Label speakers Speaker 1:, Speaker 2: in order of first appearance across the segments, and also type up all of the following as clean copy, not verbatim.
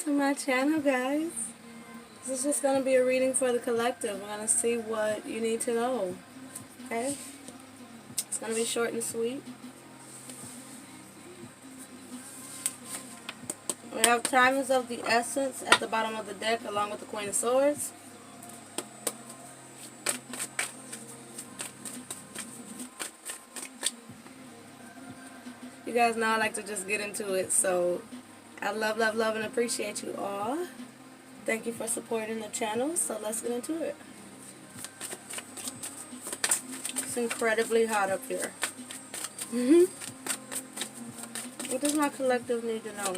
Speaker 1: To my channel, guys. This is just going to be a reading for the collective. We're going to see what you need to know. Okay? It's going to be short and sweet. We have time is of the essence at the bottom of the deck along with the Queen of Swords. You guys know I like to just get into it, so I love, love, love, and appreciate you all. Thank you for supporting the channel, so let's get into it. It's incredibly hot up here. What does my collective need to know?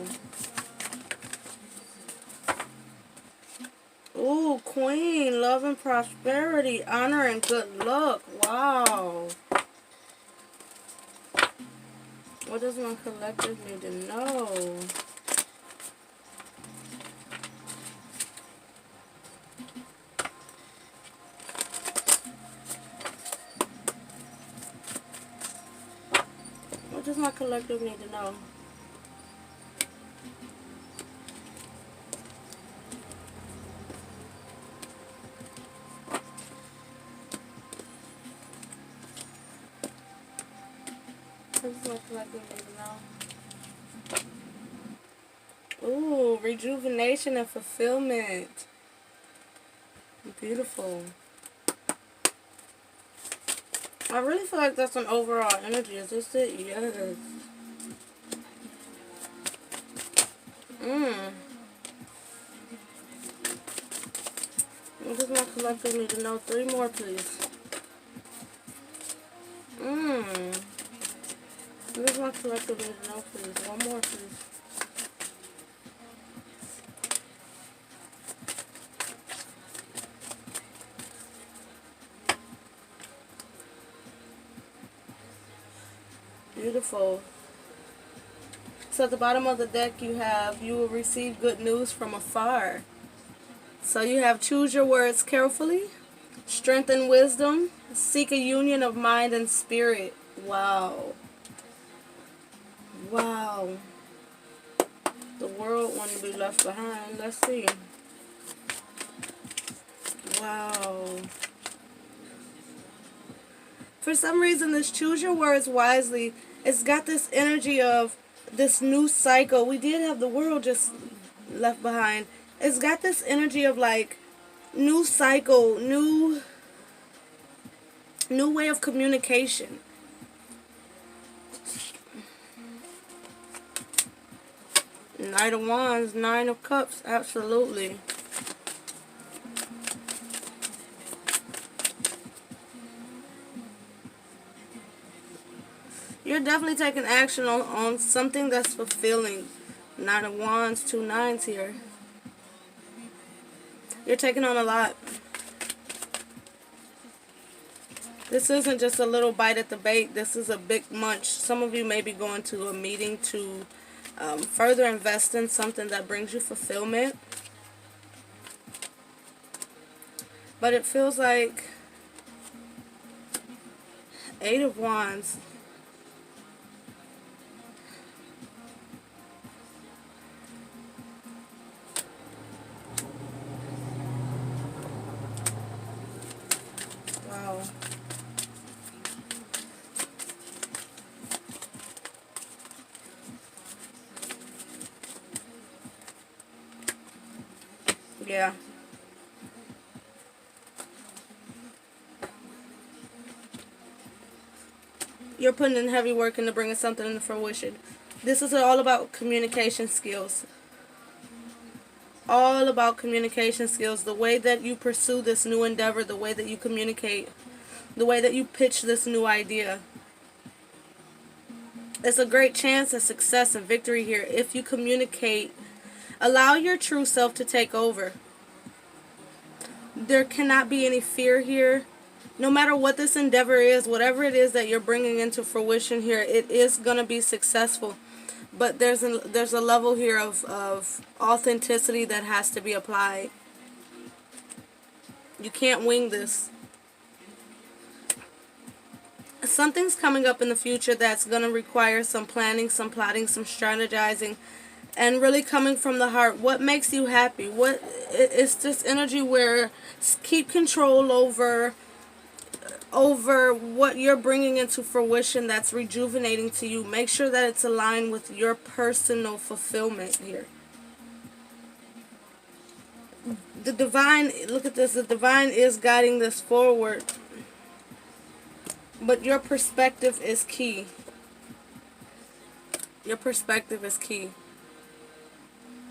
Speaker 1: Ooh, Queen, love and prosperity, honor and good luck. Wow. What does my collective need to know? What does my collective need to know? What does my collective need to know? Ooh, rejuvenation and fulfillment. Beautiful. I really feel like that's an overall energy. Is this it? Yes. What does my collective need to know? 3 more, please. What does my collective need to know, please? 1 more, please. Beautiful. So at the bottom of the deck you have, you will receive good news from afar. So you have choose your words carefully, strengthen wisdom, seek a union of mind and spirit. Wow. Wow. The world want to be left behind. Let's see. Wow. For some reason, this choose your words wisely, it's got this energy of this new cycle. We did have the world just left behind. It's got this energy of like new cycle, new way of communication. Knight of Wands, 9 of Cups, absolutely. You're definitely taking action on something that's fulfilling. 9 of Wands, 2 nines here. You're taking on a lot. This isn't just a little bite at the bait. This is a big munch. Some of you may be going to a meeting to further invest in something that brings you fulfillment. But it feels like 8 of Wands. Wow. Yeah. You're putting in heavy work into bringing something into fruition. This is all about communication skills. All about communication skills. The way that you pursue this new endeavor, the way that you communicate, the way that you pitch this new idea. It's a great chance of success and victory here if you communicate. Allow your true self to take over. There cannot be any fear here. No matter what this endeavor is, whatever it is that you're bringing into fruition here, it is going to be successful. But there's a level here of authenticity that has to be applied. You can't wing this. Something's coming up in the future that's going to require some planning, some plotting, some strategizing. and really coming from the heart. What makes you happy? It's this energy where keep control over what you're bringing into fruition that's rejuvenating to you. Make sure that it's aligned with your personal fulfillment here. The divine, look at this, the divine is guiding this forward, but your perspective is key. Your perspective is key.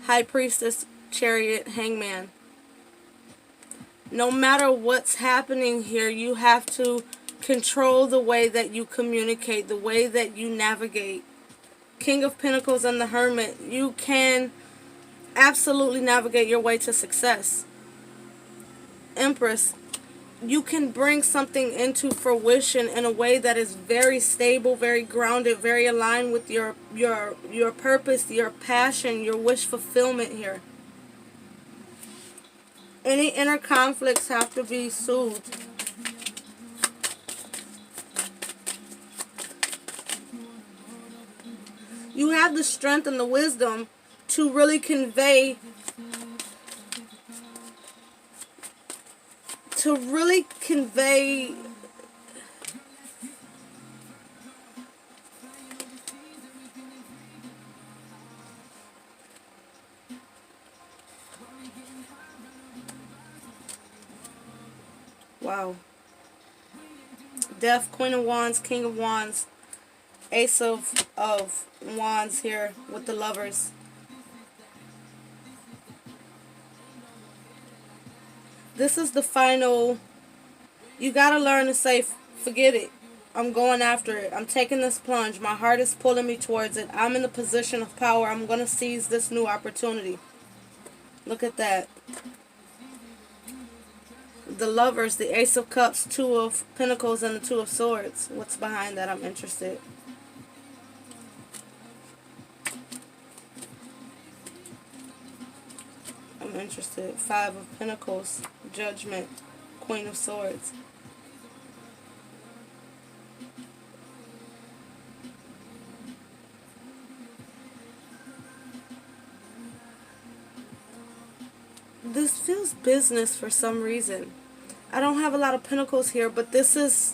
Speaker 1: High Priestess, Chariot, Hangman. No matter what's happening here, you have to control the way that you communicate, the way that you navigate. King of Pentacles and the Hermit, you can absolutely navigate your way to success. Empress, you can bring something into fruition in a way that is very stable, very grounded, very aligned with your purpose, your passion, your wish fulfillment here. Any inner conflicts have to be soothed. You have the strength and the wisdom to really convey, wow. Death, Queen of Wands, King of Wands, Ace of Wands here with the Lovers. This is the final. You gotta learn to say, forget it. I'm going after it. I'm taking this plunge. My heart is pulling me towards it. I'm in a position of power. I'm going to seize this new opportunity. Look at that. The Lovers, the Ace of Cups, Two of Pentacles, and the Two of Swords. What's behind that? I'm interested. I'm interested. Five of Pentacles, Judgment, Queen of Swords. This feels business for some reason. I don't have a lot of pentacles here, but this is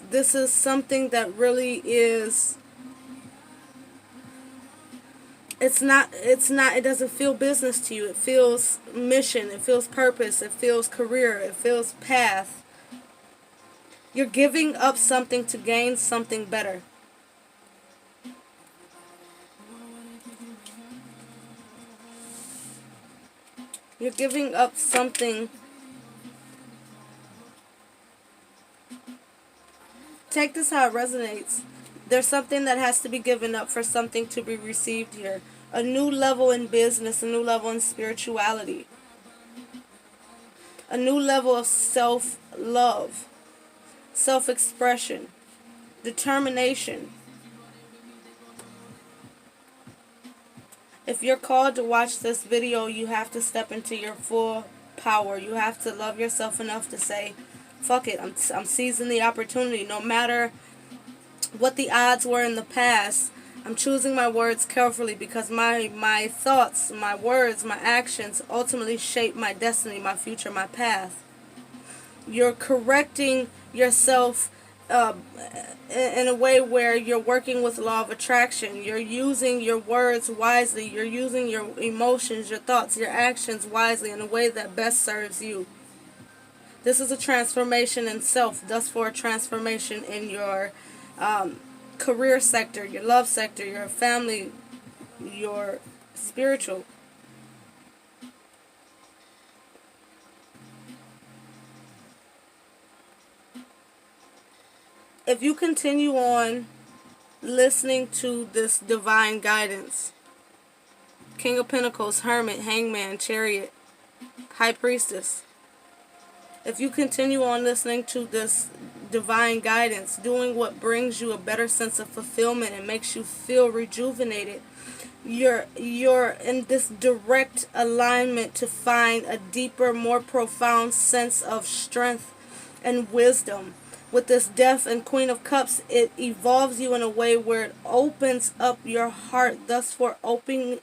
Speaker 1: something that really is. It doesn't feel business to you. It feels mission, it feels purpose, it feels career, it feels path. You're giving up something to gain something better. You're giving up something. Take this how it resonates. There's something that has to be given up for something to be received here. A new level in business, a new level in spirituality. A new level of self-love, self-expression, determination. If you're called to watch this video, you have to step into your full power. You have to love yourself enough to say, fuck it, I'm seizing the opportunity. No matter what the odds were in the past, I'm choosing my words carefully because my thoughts, my words, my actions ultimately shape my destiny, my future, my path. You're correcting yourself in a way where you're working with law of attraction. You're using your words wisely. You're using your emotions, your thoughts, your actions wisely in a way that best serves you. This is a transformation in self, thus for a transformation in your career sector, your love sector, your family, your spiritual. If you continue on listening to this divine guidance, King of Pentacles, Hermit, Hangman, Chariot, High Priestess, if you continue on listening to this divine guidance, doing what brings you a better sense of fulfillment and makes you feel rejuvenated, you're in this direct alignment to find a deeper, more profound sense of strength and wisdom. With this Death and Queen of Cups, it evolves you in a way where it opens up your heart, thus for opening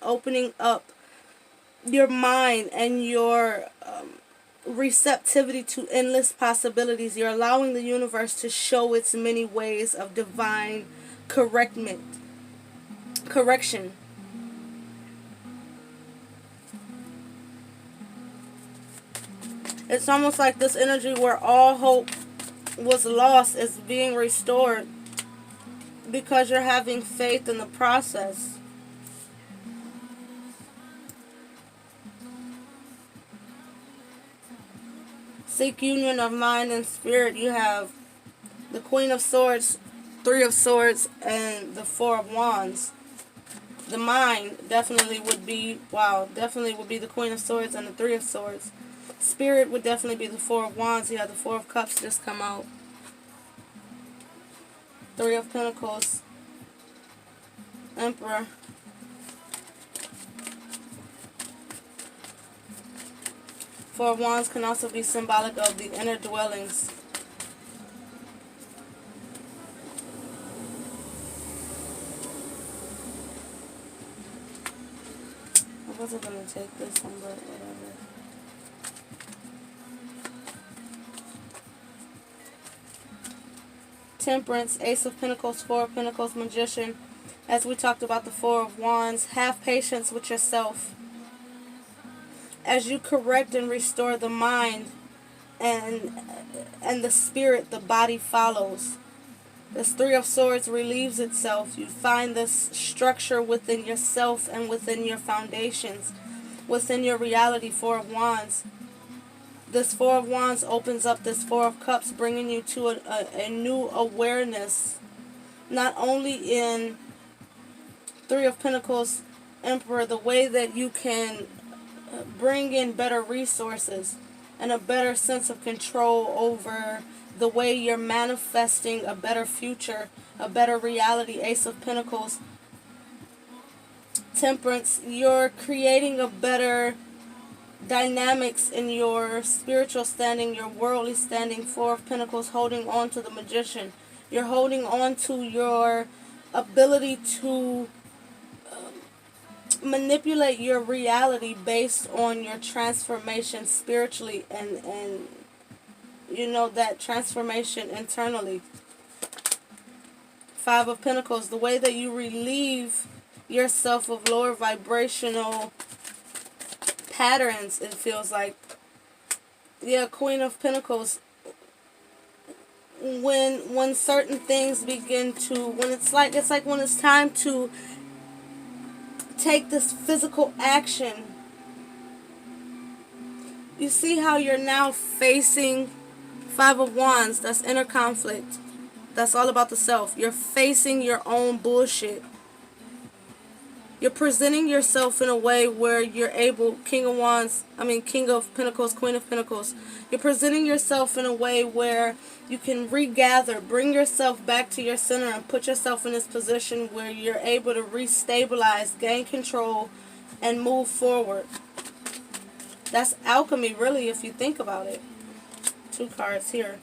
Speaker 1: up your mind and your receptivity to endless possibilities. You're allowing the universe to show its many ways of divine correction. It's almost like this energy where all hope was lost is being restored because you're having faith in the process. Seek union of mind and spirit. You have the Queen of Swords, Three of Swords, and the Four of Wands. The mind definitely would be, definitely would be the Queen of Swords and the Three of Swords. Spirit would definitely be the Four of Wands. You have the Four of Cups just come out. Three of Pentacles. Emperor. Four of Wands can also be symbolic of the inner dwellings. I wasn't going to take this one, but whatever. Temperance, Ace of Pentacles, Four of Pentacles, Magician. As we talked about the Four of Wands, have patience with yourself. As you correct and restore the mind and the spirit, the body follows. This Three of Swords relieves itself. You find this structure within yourself and within your foundations, within your reality. Four of Wands. This Four of Wands opens up this Four of Cups, bringing you to a new awareness, not only in Three of Pentacles, Emperor, the way that you can bring in better resources and a better sense of control over the way you're manifesting a better future, a better reality. Ace of Pentacles. Temperance, you're creating a better dynamics in your spiritual standing, your worldly standing. Four of Pentacles, holding on to the Magician. You're holding on to your ability to manipulate your reality based on your transformation spiritually and you know, that transformation internally. Five of Pentacles, the way that you relieve yourself of lower vibrational patterns, it feels like. Yeah, Queen of Pentacles, when certain things begin to, when it's like when it's time to take this physical action, you see how you're now facing Five of Wands. That's inner conflict. That's all about the self. You're facing your own bullshit. You're presenting yourself in a way where you're able, King of Pentacles, Queen of Pentacles. You're presenting yourself in a way where you can regather, bring yourself back to your center and put yourself in this position where you're able to restabilize, gain control, and move forward. That's alchemy, really, if you think about it. Two cards here.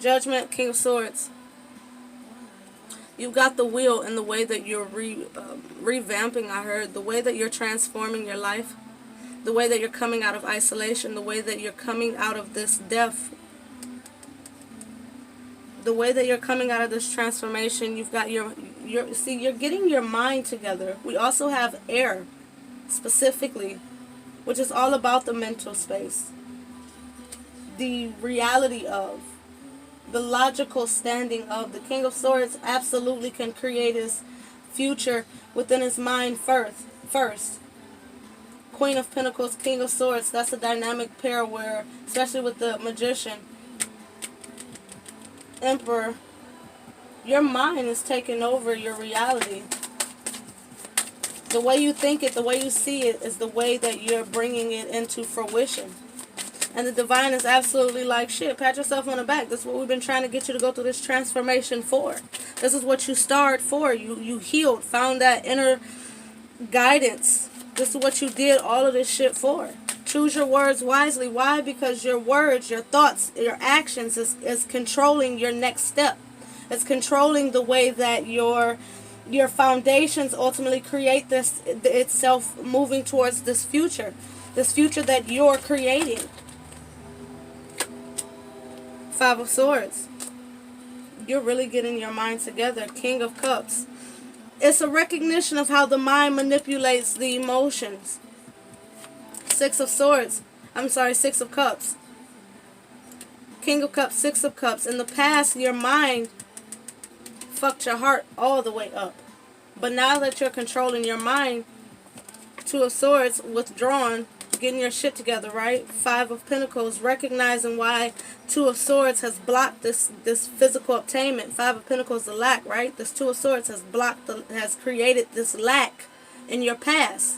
Speaker 1: Judgment, King of Swords. You've got the wheel in the way that you're revamping, I heard. The way that you're transforming your life. The way that you're coming out of isolation. The way that you're coming out of this death. The way that you're coming out of this transformation. You've got you're getting your mind together. We also have air, specifically, which is all about the mental space. The reality of, the logical standing of. The King of Swords absolutely can create his future within his mind first. Queen of Pentacles, King of Swords, that's a dynamic pair where, especially with the Magician, Emperor, your mind is taking over your reality. The way you think it, the way you see it, is the way that you're bringing it into fruition. And the divine is absolutely like, shit, pat yourself on the back. This is what we've been trying to get you to go through this transformation for. This is what you started for. You healed, found that inner guidance. This is what you did all of this shit for. Choose your words wisely. Why? Because your words, your thoughts, your actions is controlling your next step. It's controlling the way that your your foundations ultimately create this itself, moving towards this future that you're creating. Five of Swords. You're really getting your mind together. King of Cups. It's a recognition of how the mind manipulates the emotions. Six of Swords. I'm sorry, Six of Cups. King of Cups, Six of Cups. In the past, your mind fucked your heart all the way up. But now that you're controlling your mind, Two of Swords, withdrawn, getting your shit together, right? Five of Pentacles, recognizing why Two of Swords has blocked this physical obtainment. Five of Pentacles, the lack, right? This Two of Swords has has created this lack in your past.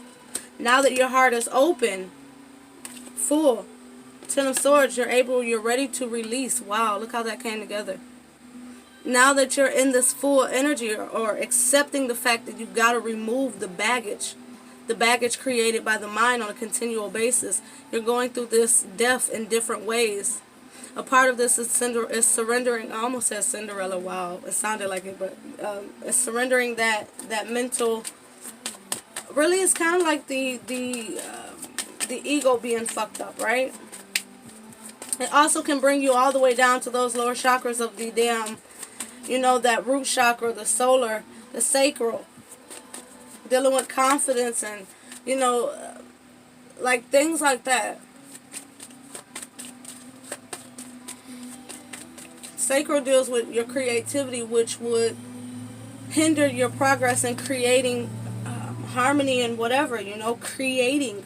Speaker 1: Now that your heart is open, full, Ten of Swords, you're ready to release. Wow, look how that came together. Now that you're in this full energy, or accepting the fact that you've got to remove the baggage created by the mind on a continual basis. You're going through this death in different ways. A part of this is surrendering. I almost said Cinderella. Wow, it sounded like it, but it's surrendering that mental. Really, it's kind of like the ego being fucked up, right? It also can bring you all the way down to those lower chakras of the damn, that root chakra, the solar, the sacral. Dealing with confidence and, like things like that. Sacral deals with your creativity, which would hinder your progress in creating harmony and whatever, creating.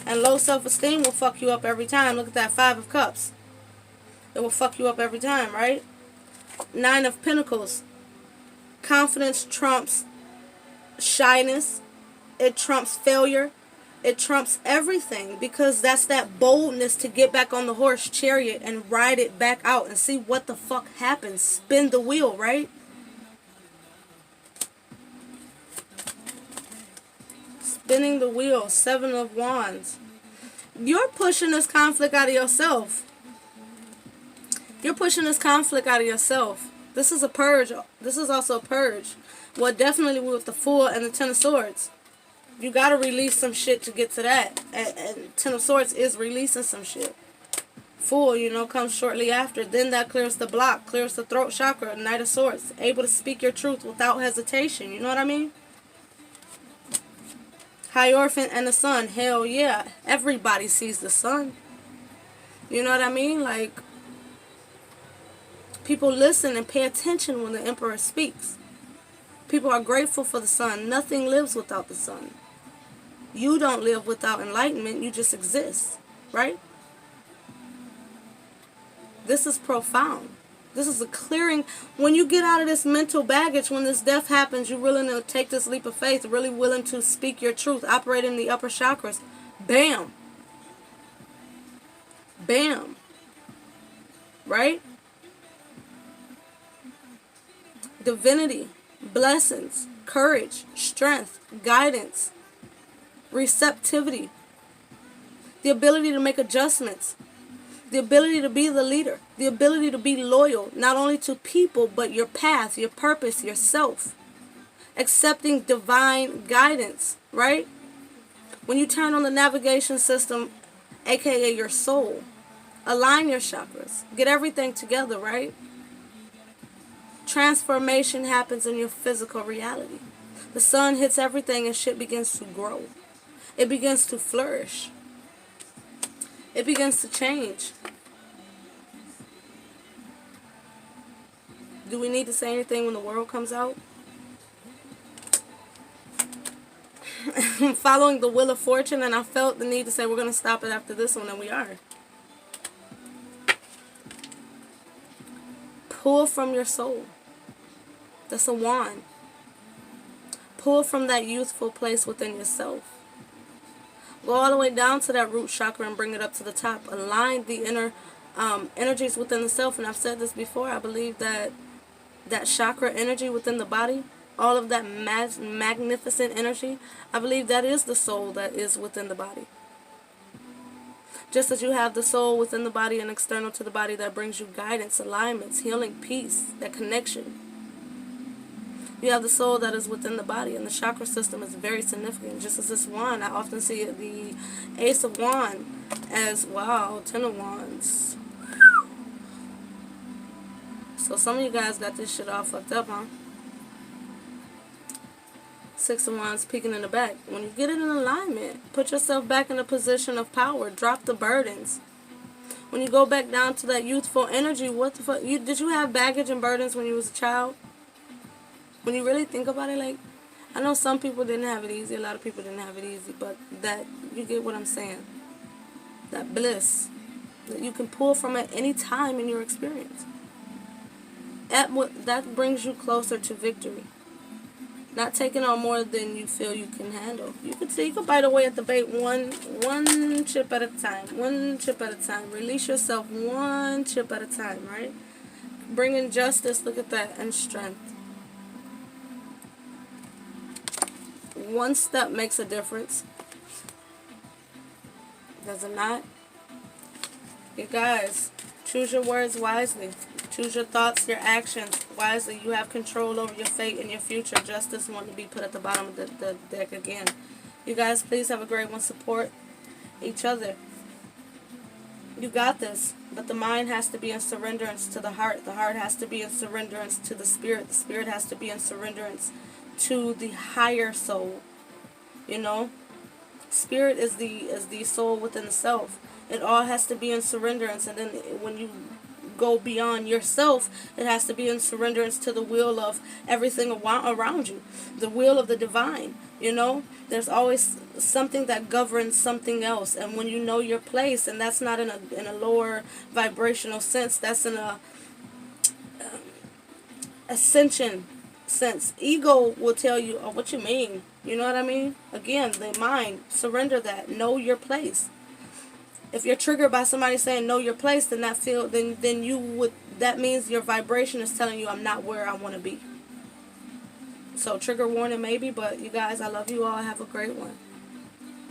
Speaker 1: And low self-esteem will fuck you up every time. Look at that Five of Cups. It will fuck you up every time, right? Nine of Pentacles. Confidence trumps shyness. It trumps failure. It trumps everything, because that's that boldness to get back on the horse chariot and ride it back out and see what the fuck happens. Spin the wheel, right? Spinning the wheel. Seven of Wands. You're pushing this conflict out of yourself. You're pushing this conflict out of yourself. This is a purge. This is also a purge. Well, definitely with the Fool and the Ten of Swords. You got to release some shit to get to that. And Ten of Swords is releasing some shit. Fool, comes shortly after. Then that clears the block, clears the throat chakra. Knight of Swords. Able to speak your truth without hesitation. You know what I mean? Hierophant and the Sun. Hell yeah. Everybody sees the sun. You know what I mean? Like, people listen and pay attention when the Emperor speaks. People are grateful for the sun. Nothing lives without the sun. You don't live without enlightenment. You just exist, right? This is profound. This is a clearing. When you get out of this mental baggage, when this death happens, you're willing to take this leap of faith, really willing to speak your truth, operate in the upper chakras. Bam. Bam. Right? Divinity, blessings, courage, strength, guidance, receptivity, the ability to make adjustments, the ability to be the leader, the ability to be loyal, not only to people, but your path, your purpose, yourself. Accepting divine guidance, right? When you turn on the navigation system, aka your soul, align your chakras, get everything together, right? Transformation happens in your physical reality. The sun hits everything and shit begins to grow. It begins to flourish. It begins to change. Do we need to say anything when the world comes out? Following the Wheel of Fortune, and I felt the need to say we're going to stop it after this one, and we are. Pull from your soul. That's a wand. Pull from that youthful place within yourself. Go all the way down to that root chakra and bring it up to the top. Align the inner energies within the self. And I've said this before. I believe that chakra energy within the body, all of that magnificent energy, I believe that is the soul that is within the body. Just as you have the soul within the body and external to the body that brings you guidance, alignments, healing, peace, that connection. You have the soul that is within the body, and the chakra system is very significant. Just as this wand, I often see the Ace of Wands as, wow, Ten of Wands. So some of you guys got this shit all fucked up, huh? Six of Wands peeking in the back. When you get it in alignment, put yourself back in a position of power. Drop the burdens. When you go back down to that youthful energy, what the fuck? Did you have baggage and burdens when you was a child? When you really think about it, like, I know some people didn't have it easy. A lot of people didn't have it easy. But that, you get what I'm saying. That bliss that you can pull from at any time in your experience. That brings you closer to victory. Not taking on more than you feel you can handle. You can bite away at the bait one chip at a time. One chip at a time. Release yourself one chip at a time, right? Bringing justice, look at that, and strength. One step makes a difference. Does it not? You guys, choose your words wisely. Choose your thoughts, your actions wisely. You have control over your fate and your future. Justice want to be put at the bottom of the deck again. You guys, please have a great one. Support each other. You got this. But the mind has to be in surrenderance to the heart. The heart has to be in surrenderance to the spirit. The spirit has to be in surrenderance to the higher soul. You know? Spirit is the soul within the self. It all has to be in surrenderance. And then when you go beyond yourself, it has to be in surrenderance to the will of everything around you, the will of the divine. You know, there's always something that governs something else, and when you know your place, and that's not in a lower vibrational sense, that's in a ascension sense. Ego will tell you, oh, what you mean? You know what I mean? Again, the mind, surrender that, know your place. If you're triggered by somebody saying know your place, then that means your vibration is telling you I'm not where I want to be. So trigger warning maybe, but you guys, I love you all. Have a great one.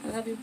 Speaker 1: I love you.